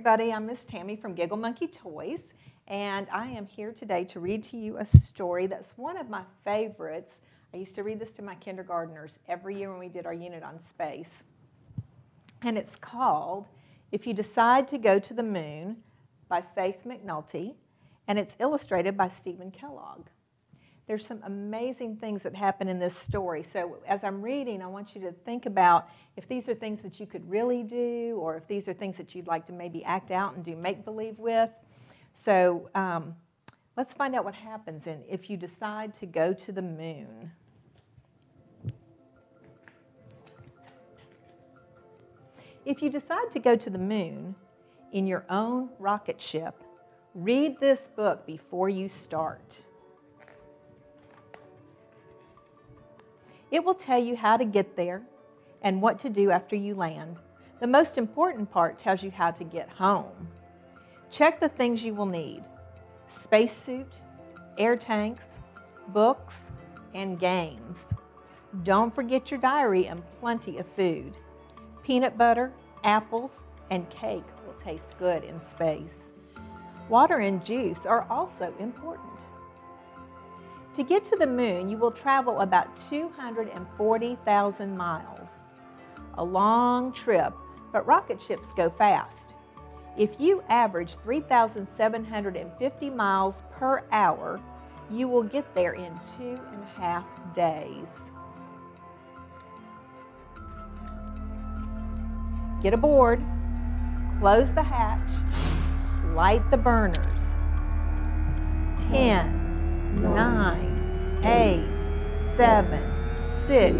everybody. I'm Miss Tammy from Giggle Monkey Toys, and I am here today to read to you a story that's one of my favorites. I used to read this to my kindergartners every year when we did our unit on space. And it's called If You Decide to Go to the Moon by Faith McNulty, and it's illustrated by Stephen Kellogg. There's some amazing things that happen in this story. So as I'm reading, I want you to think about if these are things that you could really do, or if these are things that you'd like to maybe act out and do make-believe with. So let's find out what happens if you decide to go to the moon. If you decide to go to the moon in your own rocket ship, read this book before you start. It will tell you how to get there and what to do after you land. The most important part tells you how to get home. Check the things you will need: spacesuit, air tanks, books, and games. Don't forget your diary and plenty of food. Peanut butter, apples, and cake will taste good in space. Water and juice are also important. To get to the moon, you will travel about 240,000 miles. A long trip, but rocket ships go fast. If you average 3,750 miles per hour, you will get there in 2.5 days. Get aboard, close the hatch, light the burners. 10, 9, 8, 7, 6,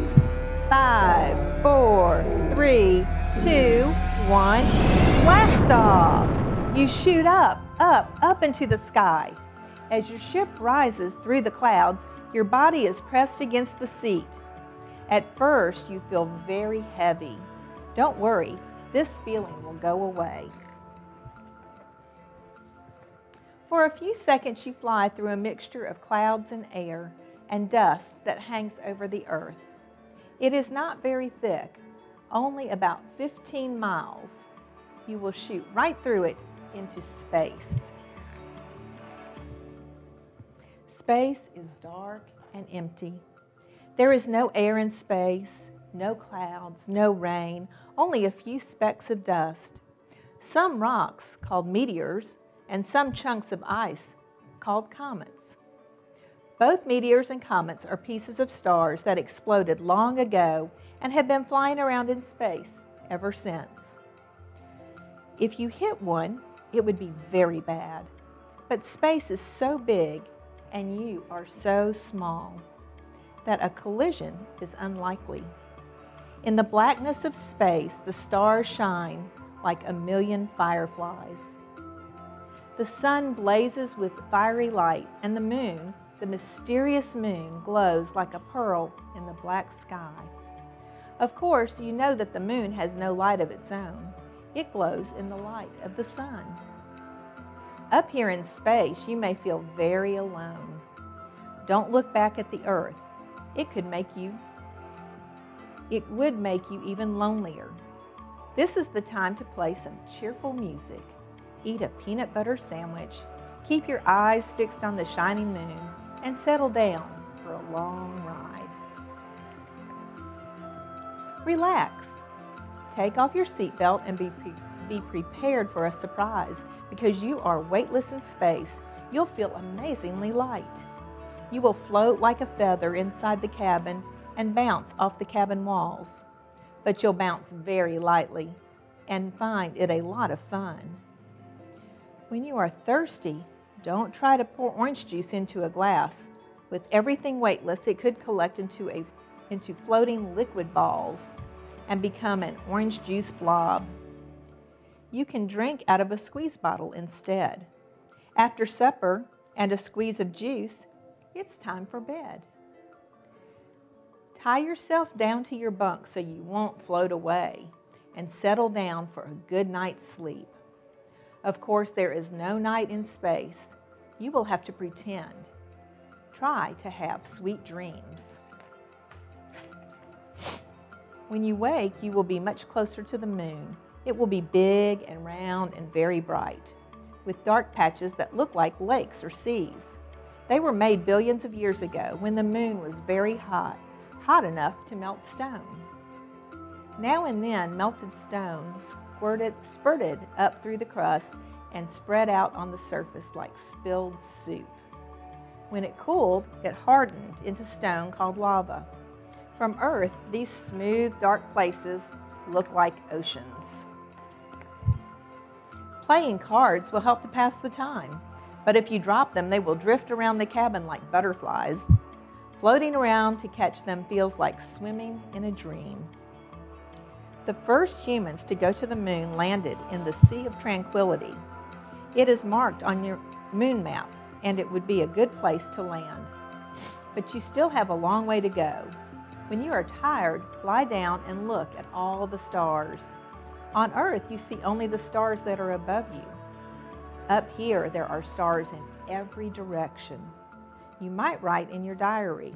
5, 4, 3, 2, 1, blast off! You shoot up into the sky. As your ship rises through the clouds, your body is pressed against the seat. At first, you feel very heavy. Don't worry, this feeling will go away. For a few seconds, you fly through a mixture of clouds and air and dust that hangs over the earth. It is not very thick, only about 15 miles. You will shoot right through it into space. Space is dark and empty. There is no air in space, no clouds, no rain, only a few specks of dust. Some rocks, called meteors, and some chunks of ice called comets. Both meteors and comets are pieces of stars that exploded long ago and have been flying around in space ever since. If you hit one, it would be very bad. But space is so big and you are so small that a collision is unlikely. In the blackness of space, the stars shine like a million fireflies. The sun blazes with fiery light, and the moon, the mysterious moon, glows like a pearl in the black sky. Of course, you know that the moon has no light of its own. It glows in the light of the sun. Up here in space, you may feel very alone. Don't look back at the earth. It would make you even lonelier. This is the time to play some cheerful music. Eat a peanut butter sandwich, keep your eyes fixed on the shining moon, and settle down for a long ride. Relax. Take off your seatbelt and be prepared for a surprise. Because you are weightless in space, you'll feel amazingly light. You will float like a feather inside the cabin and bounce off the cabin walls. But you'll bounce very lightly and find it a lot of fun. When you are thirsty, don't try to pour orange juice into a glass. With everything weightless, it could collect into floating liquid balls and become an orange juice blob. You can drink out of a squeeze bottle instead. After supper and a squeeze of juice, it's time for bed. Tie yourself down to your bunk so you won't float away, and settle down for a good night's sleep. Of course, there is no night in space. You will have to pretend. Try to have sweet dreams. When you wake, you will be much closer to the moon. It will be big and round and very bright, with dark patches that look like lakes or seas. They were made billions of years ago when the moon was very hot, hot enough to melt stone. Now and then, melted stone spurted up through the crust and spread out on the surface like spilled soup. When it cooled, it hardened into stone called lava. From Earth, these smooth, dark places look like oceans. Playing cards will help to pass the time, but if you drop them, they will drift around the cabin like butterflies. Floating around to catch them feels like swimming in a dream. The first humans to go to the moon landed in the Sea of Tranquility. It is marked on your moon map, and it would be a good place to land. But you still have a long way to go. When you are tired, lie down and look at all the stars. On Earth, you see only the stars that are above you. Up here, there are stars in every direction. You might write in your diary,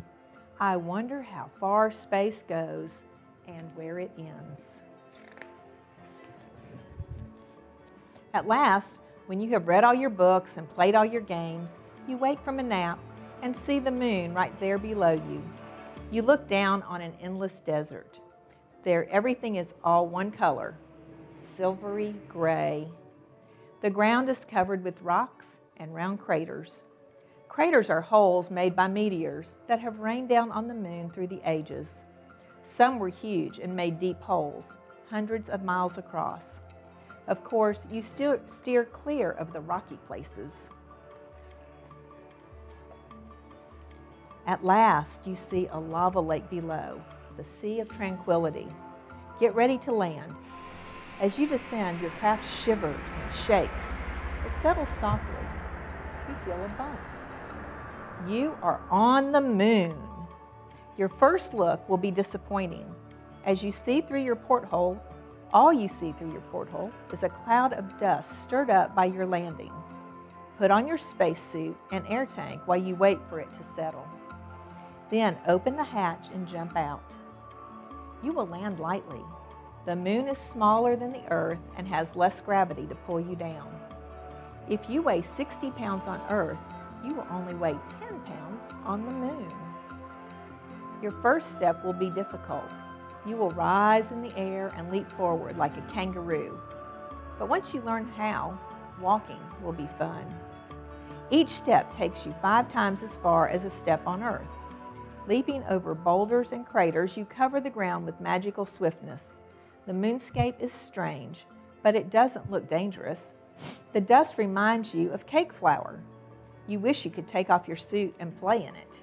"I wonder how far space goes and where it ends." At last, when you have read all your books and played all your games, you wake from a nap and see the moon right there below you. You look down on an endless desert. There, everything is all one color, silvery gray. The ground is covered with rocks and round craters. Craters are holes made by meteors that have rained down on the moon through the ages. Some were huge and made deep holes, hundreds of miles across. Of course, you still steer clear of the rocky places. At last, you see a lava lake below, the Sea of Tranquility. Get ready to land. As you descend, your craft shivers and shakes. It settles softly. You feel a bump. You are on the moon. Your first look will be disappointing. As you see through your porthole, all you see through your porthole is a cloud of dust stirred up by your landing. Put on your spacesuit and air tank while you wait for it to settle. Then open the hatch and jump out. You will land lightly. The moon is smaller than the Earth and has less gravity to pull you down. If you weigh 60 pounds on Earth, you will only weigh 10 pounds on the moon. Your first step will be difficult. You will rise in the air and leap forward like a kangaroo. But once you learn how, walking will be fun. Each step takes you 5 times as far as a step on Earth. Leaping over boulders and craters, you cover the ground with magical swiftness. The moonscape is strange, but it doesn't look dangerous. The dust reminds you of cake flour. You wish you could take off your suit and play in it.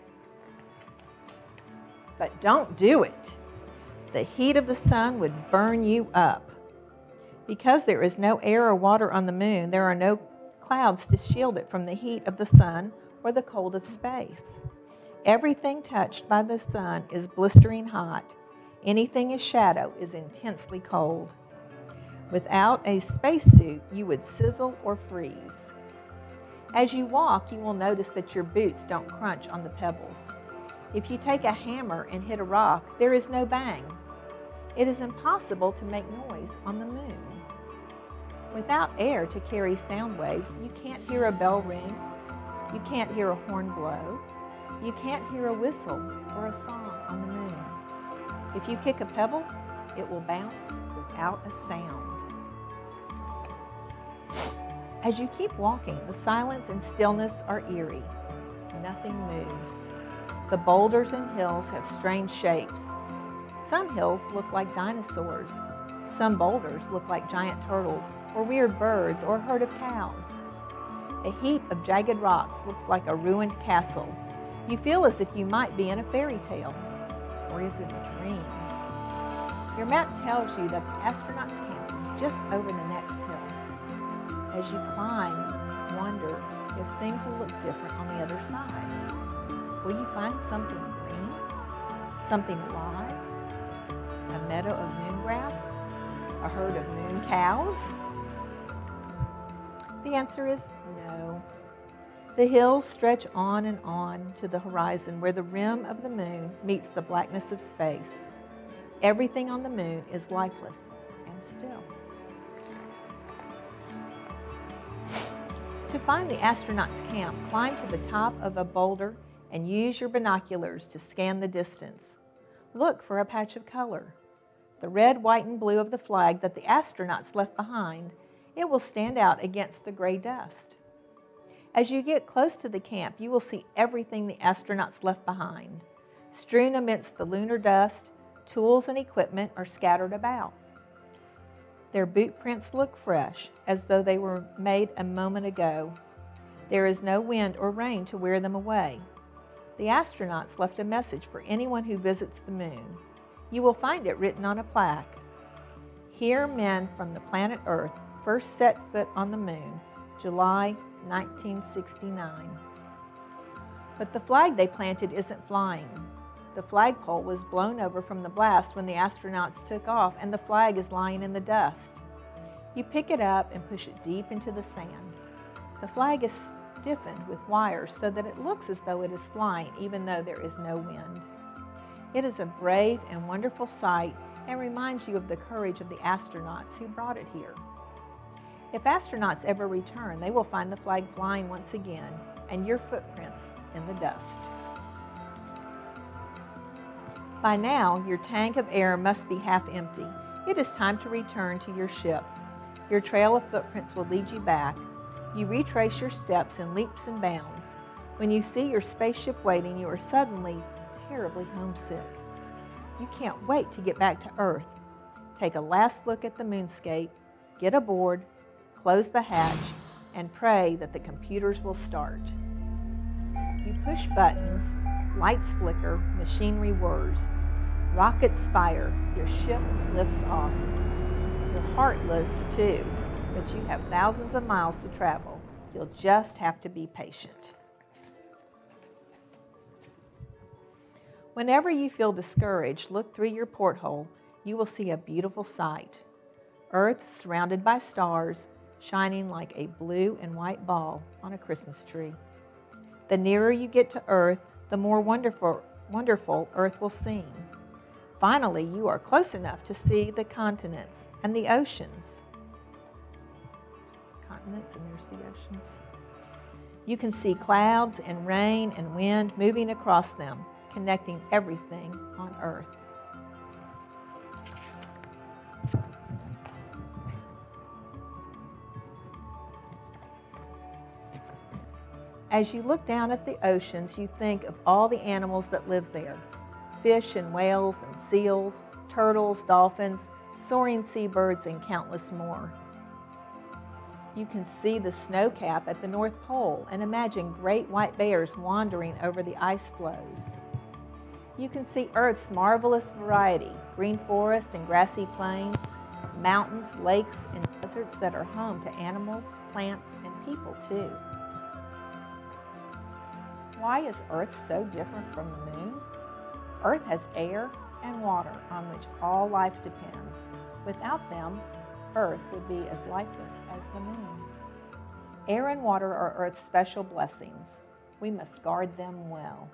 But don't do it. The heat of the sun would burn you up. Because there is no air or water on the moon, there are no clouds to shield it from the heat of the sun or the cold of space. Everything touched by the sun is blistering hot. Anything in shadow is intensely cold. Without a spacesuit, you would sizzle or freeze. As you walk, you will notice that your boots don't crunch on the pebbles. If you take a hammer and hit a rock, there is no bang. It is impossible to make noise on the moon. Without air to carry sound waves, you can't hear a bell ring, you can't hear a horn blow, you can't hear a whistle or a song on the moon. If you kick a pebble, it will bounce without a sound. As you keep walking, the silence and stillness are eerie. Nothing moves. The boulders and hills have strange shapes. Some hills look like dinosaurs. Some boulders look like giant turtles, or weird birds, or a herd of cows. A heap of jagged rocks looks like a ruined castle. You feel as if you might be in a fairy tale. Or is it a dream? Your map tells you that the astronauts' camp is just over the next hill. As you climb, you wonder if things will look different on the other side. Will you find something green? Something alive? A meadow of moon grass? A herd of moon cows? The answer is no. The hills stretch on and on to the horizon where the rim of the moon meets the blackness of space. Everything on the moon is lifeless and still. To find the astronauts' camp, climb to the top of a boulder and use your binoculars to scan the distance. Look for a patch of color. The red, white, and blue of the flag that the astronauts left behind. It will stand out against the gray dust. As you get close to the camp, you will see everything the astronauts left behind. Strewn amidst the lunar dust, tools and equipment are scattered about. Their boot prints look fresh, as though they were made a moment ago. There is no wind or rain to wear them away. The astronauts left a message for anyone who visits the moon. You will find it written on a plaque. Here men from the planet Earth first set foot on the moon, July 1969. But the flag they planted isn't flying. The flagpole was blown over from the blast when the astronauts took off, and the flag is lying in the dust. You pick it up and push it deep into the sand. The flag is stiffened with wires so that it looks as though it is flying, even though there is no wind. It is a brave and wonderful sight and reminds you of the courage of the astronauts who brought it here. If astronauts ever return, they will find the flag flying once again and your footprints in the dust. By now, your tank of air must be half empty. It is time to return to your ship. Your trail of footprints will lead you back. You retrace your steps in leaps and bounds. When you see your spaceship waiting, you are suddenly terribly homesick. You can't wait to get back to Earth. Take a last look at the moonscape, get aboard, close the hatch, and pray that the computers will start. You push buttons, lights flicker, machinery whirs. Rockets fire, your ship lifts off. Your heart lifts too, but you have thousands of miles to travel. You'll just have to be patient. Whenever you feel discouraged, look through your porthole. You will see a beautiful sight. Earth surrounded by stars, shining like a blue and white ball on a Christmas tree. The nearer you get to Earth, the more wonderful Earth will seem. Finally, you are close enough to see the continents and the oceans. Continents and there's the oceans. You can see clouds and rain and wind moving across them, connecting everything on Earth. As you look down at the oceans, you think of all the animals that live there. Fish and whales and seals, turtles, dolphins, soaring seabirds, and countless more. You can see the snow cap at the North Pole and imagine great white bears wandering over the ice floes. You can see Earth's marvelous variety, green forests and grassy plains, mountains, lakes, and deserts that are home to animals, plants, and people too. Why is Earth so different from the moon? Earth has air and water on which all life depends. Without them, Earth would be as lifeless as the moon. Air and water are Earth's special blessings. We must guard them well.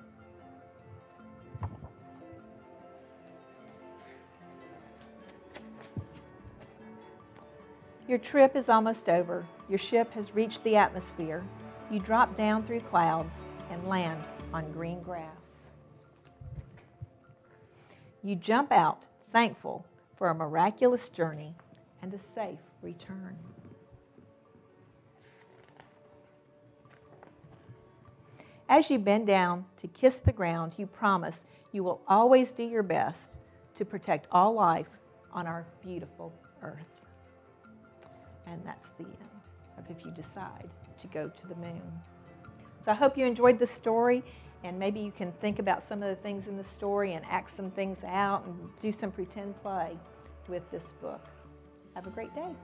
Your trip is almost over. Your ship has reached the atmosphere. You drop down through clouds and land on green grass. You jump out, thankful for a miraculous journey and a safe return. As you bend down to kiss the ground, you promise you will always do your best to protect all life on our beautiful Earth. And that's the end of if you decide to go to the moon. So I hope you enjoyed the story, and maybe you can think about some of the things in the story and act some things out and do some pretend play with this book. Have a great day.